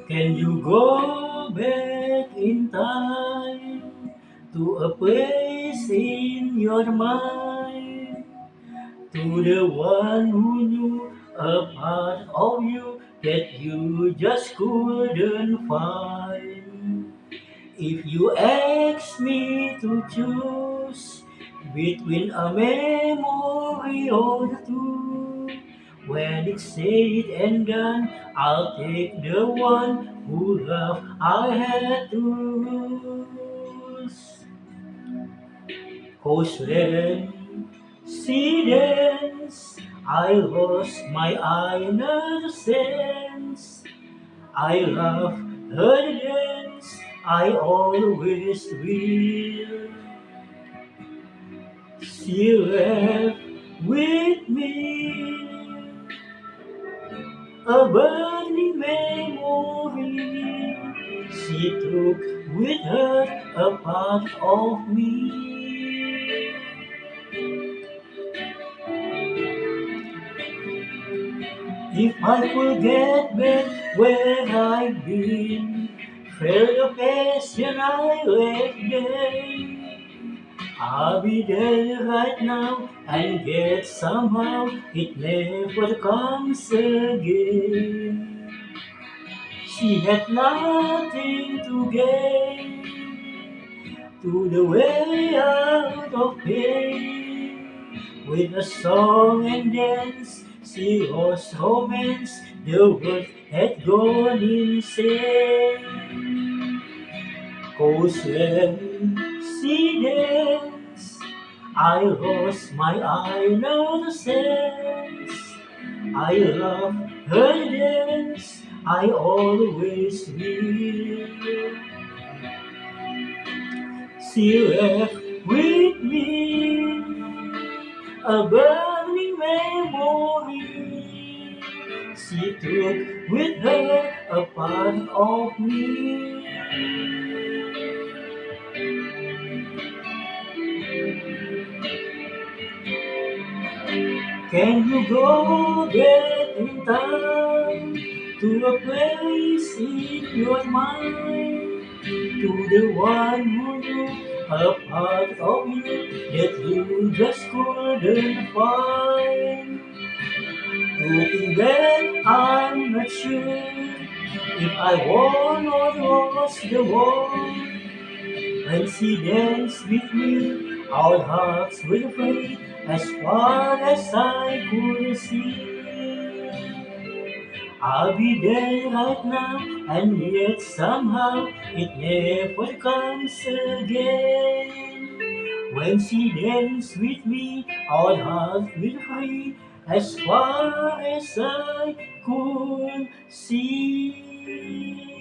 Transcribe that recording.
Can you go back in time to a place in your mind? To the one who knew a part of you that you just couldn't find. If you ask me to choose between a memory or the two, when it's said and done, I'll take the one who love I had to lose. 'Cause when she danced, I lost my innocence. I love her dance, I always will. She left with me a burning memory. She took with her a part of me. If I could get back where I've been, feel the passion I let then, I'll be there right now and yet somehow it never comes again. She had nothing to gain to the way out of pain. With a song and dance, she lost romance, the world had gone insane. 'Cause when she danced, I lost my innocence. I love her dance, I always will. She left with me a burning memory. She took with her a part of me. Can you go back in time to a place in your mind? To the one who knew a part of you that you just couldn't find. Looking back, I'm not sure if I won or lost the war. When she danced with me, our hearts were free as far as I could see. I'll be there right now, and yet somehow it never comes again. When she danced with me, our hearts were free as far as I could see.